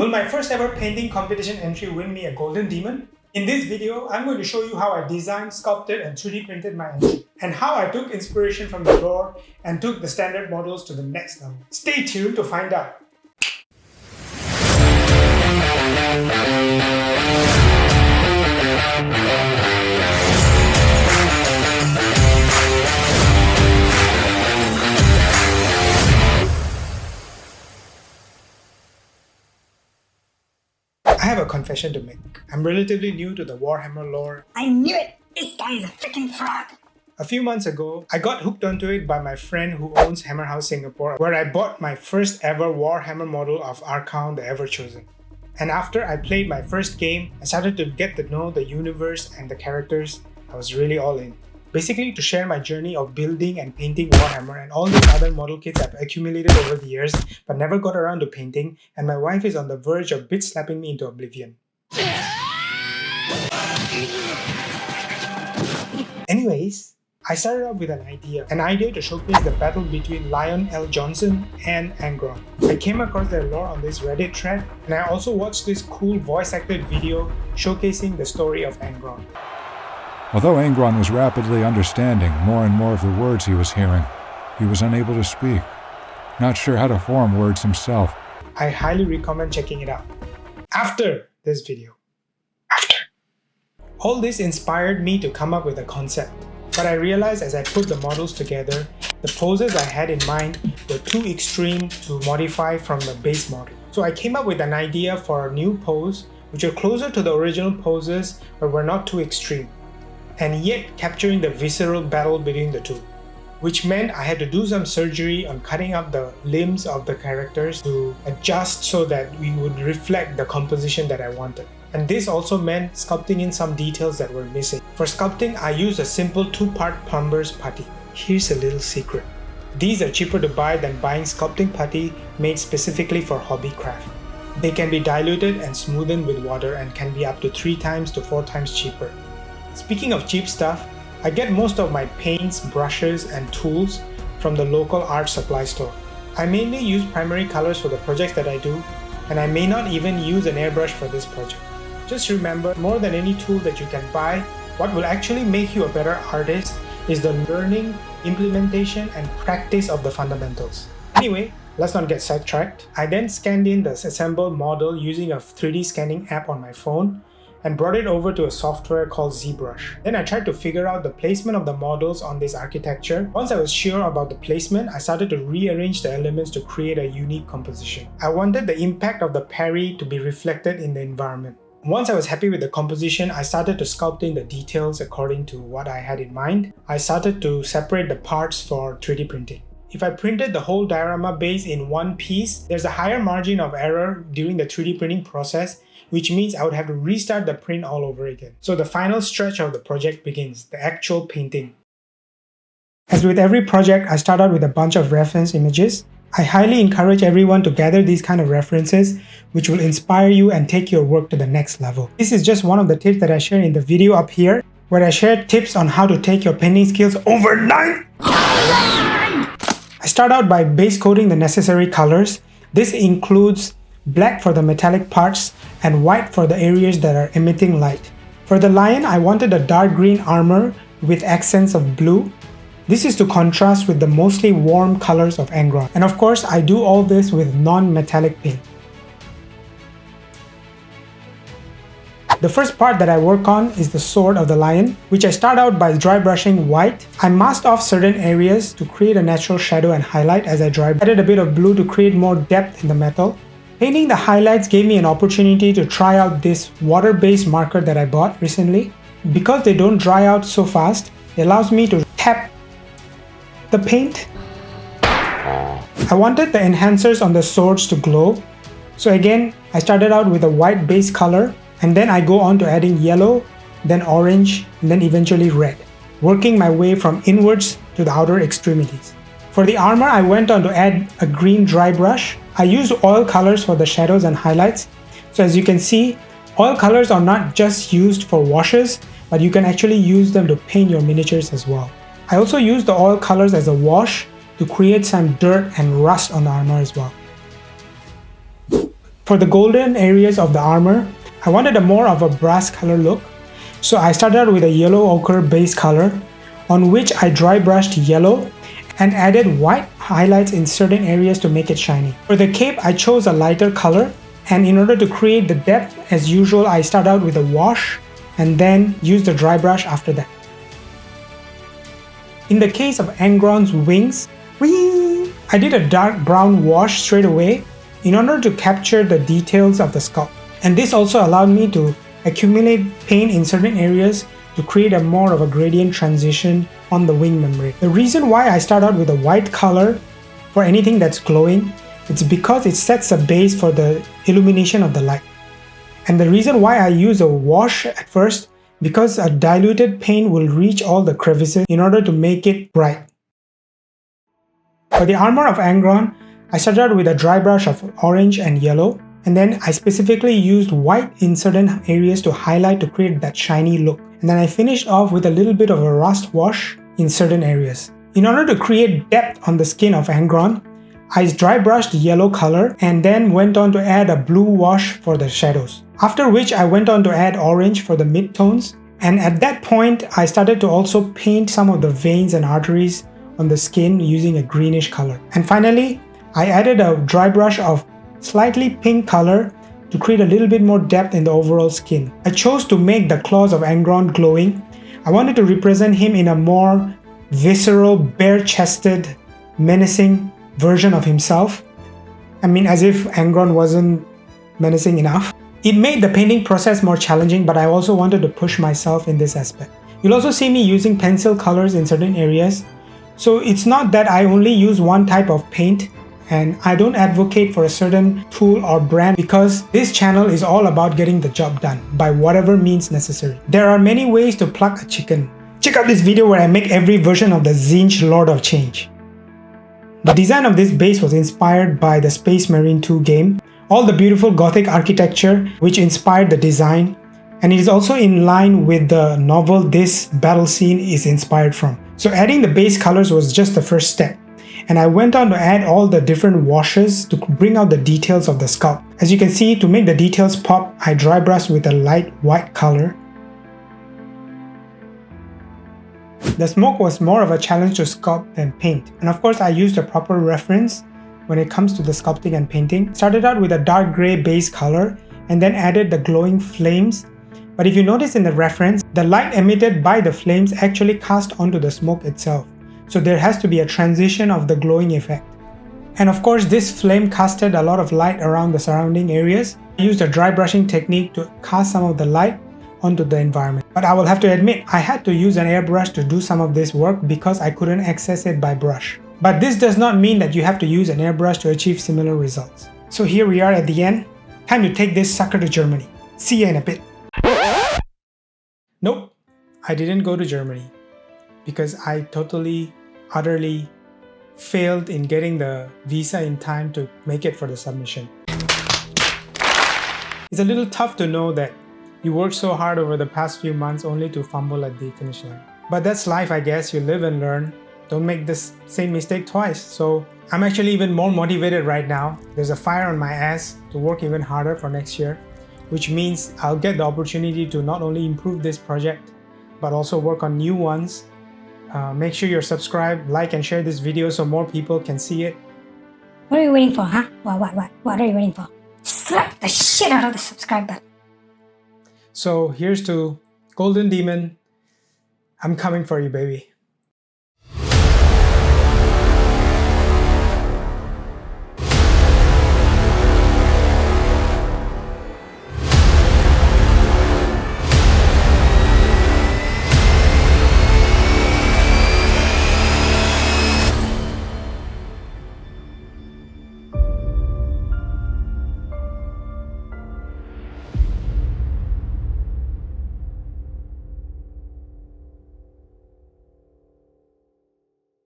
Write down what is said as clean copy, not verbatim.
Will my first ever painting competition entry win me a golden demon? In this video, I'm going to show you how I designed, sculpted and 3D printed my entry, and how I took inspiration from the lore and took the standard models to the next level. Stay tuned to find out. I have a confession to make. I'm relatively new to the Warhammer lore. I knew it! This guy is a freaking fraud! A few months ago, I got hooked onto it by my friend who owns Hammer House Singapore, where I bought my first ever Warhammer model of Angron the Ever-Chosen. And after I played my first game, I started to get to know the universe and the characters. I was really all in. Basically to share my journey of building and painting Warhammer and all these other model kits I've accumulated over the years but never got around to painting, and my wife is on the verge of bitch slapping me into oblivion. Anyways, I started off with an idea to showcase the battle between Lion L. Johnson and Angron. I came across their lore on this Reddit thread, and I also watched this cool voice-acted video showcasing the story of Angron. Although Angron was rapidly understanding more and more of the words he was hearing, he was unable to speak, not sure how to form words himself. I highly recommend checking it out. After this video. All this inspired me to come up with a concept, but I realized as I put the models together, the poses I had in mind were too extreme to modify from the base model. So I came up with an idea for a new pose which were closer to the original poses but were not too extreme, and yet capturing the visceral battle between the two, which meant I had to do some surgery on cutting up the limbs of the characters to adjust so that we would reflect the composition that I wanted. And this also meant sculpting in some details that were missing. For sculpting, I used a simple 2-part plumber's putty. Here's a little secret. These are cheaper to buy than buying sculpting putty made specifically for hobbycraft. They can be diluted and smoothened with water and can be up to 3 times to 4 times cheaper. Speaking of cheap stuff, I get most of my paints, brushes and tools from the local art supply store. I mainly use primary colors for the projects that I do, and I may not even use an airbrush for this project. Just remember, more than any tool that you can buy, what will actually make you a better artist is the learning, implementation and practice of the fundamentals. Anyway, let's not get sidetracked. I then scanned in the assembled model using a 3D scanning app on my phone and brought it over to a software called ZBrush. Then I tried to figure out the placement of the models on this architecture. Once I was sure about the placement, I started to rearrange the elements to create a unique composition. I wanted the impact of the parry to be reflected in the environment. Once I was happy with the composition, I started to sculpt in the details according to what I had in mind. I started to separate the parts for 3D printing. If I printed the whole diorama base in one piece, there's a higher margin of error during the 3D printing process, which means I would have to restart the print all over again. So the final stretch of the project begins, the actual painting. As with every project, I start out with a bunch of reference images. I highly encourage everyone to gather these kind of references, which will inspire you and take your work to the next level. This is just one of the tips that I share in the video up here, where I share tips on how to take your painting skills overnight. I start out by base coating the necessary colors. This includes black for the metallic parts and white for the areas that are emitting light. For the lion, I wanted a dark green armor with accents of blue. This is to contrast with the mostly warm colors of Angron. And of course, I do all this with non-metallic paint. The first part that I work on is the sword of the lion, which I start out by dry brushing white. I masked off certain areas to create a natural shadow and highlight as I added a bit of blue to create more depth in the metal. Painting the highlights gave me an opportunity to try out this water-based marker that I bought recently. Because they don't dry out so fast, it allows me to tap the paint. I wanted the enhancers on the swords to glow. So again, I started out with a white base color, and then I go on to adding yellow, then orange, and then eventually red, working my way from inwards to the outer extremities. For the armor, I went on to add a green dry brush. I used oil colors for the shadows and highlights. So as you can see, oil colors are not just used for washes, but you can actually use them to paint your miniatures as well. I also used the oil colors as a wash to create some dirt and rust on the armor as well. For the golden areas of the armor, I wanted a more of a brass color look, so I started out with a yellow ochre base color, on which I dry brushed yellow and added white highlights in certain areas to make it shiny. For the cape, I chose a lighter color, and in order to create the depth, as usual, I start out with a wash and then use the dry brush after that. In the case of Angron's wings, I did a dark brown wash straight away in order to capture the details of the sculpt. And this also allowed me to accumulate paint in certain areas to create a more of a gradient transition on the wing membrane. The reason why I start out with a white color for anything that's glowing, it's because it sets a base for the illumination of the light. And the reason why I use a wash at first, because a diluted paint will reach all the crevices in order to make it bright. For the armor of Angron, I started out with a dry brush of orange and yellow, and then I specifically used white in certain areas to highlight to create that shiny look. And then I finished off with a little bit of a rust wash in certain areas. In order to create depth on the skin of Angron, I dry brushed yellow color and then went on to add a blue wash for the shadows. After which I went on to add orange for the mid-tones, and at that point I started to also paint some of the veins and arteries on the skin using a greenish color. And finally, I added a dry brush of slightly pink color to create a little bit more depth in the overall skin. I chose to make the claws of Angron glowing. I wanted to represent him in a more visceral, bare-chested, menacing version of himself. I mean, as if Angron wasn't menacing enough. It made the painting process more challenging, but I also wanted to push myself in this aspect. You'll also see me using pencil colors in certain areas. So it's not that I only use one type of paint, and I don't advocate for a certain tool or brand, because this channel is all about getting the job done by whatever means necessary. There are many ways to pluck a chicken. Check out this video where I make every version of the Zinch Lord of Change. The design of this base was inspired by the Space Marine 2 game, all the beautiful Gothic architecture which inspired the design, and it is also in line with the novel this battle scene is inspired from. So adding the base colors was just the first step, and I went on to add all the different washes to bring out the details of the sculpt. As you can see, to make the details pop, I dry brushed with a light white color. The smoke was more of a challenge to sculpt than paint, and of course I used a proper reference when it comes to the sculpting and painting. Started out with a dark grey base color and then added the glowing flames. But if you notice in the reference, the light emitted by the flames actually cast onto the smoke itself. So there has to be a transition of the glowing effect. And of course this flame casted a lot of light around the surrounding areas. I used a dry brushing technique to cast some of the light onto the environment. But I will have to admit, I had to use an airbrush to do some of this work because I couldn't access it by brush. But this does not mean that you have to use an airbrush to achieve similar results. So here we are at the end. Time to take this sucker to Germany. See you in a bit. Nope, I didn't go to Germany because I totally, utterly failed in getting the visa in time to make it for the submission. It's a little tough to know that you worked so hard over the past few months only to fumble at the finish line. But that's life, I guess. You live and learn. Don't make this same mistake twice. So I'm actually even more motivated right now. There's a fire on my ass to work even harder for next year, which means I'll get the opportunity to not only improve this project, but also work on new ones. Make sure you're subscribed, like and share this video so more people can see it. What are you waiting for, huh? What are you waiting for? Slap the shit out of the subscribe button. So here's to Golden Demon. I'm coming for you, baby.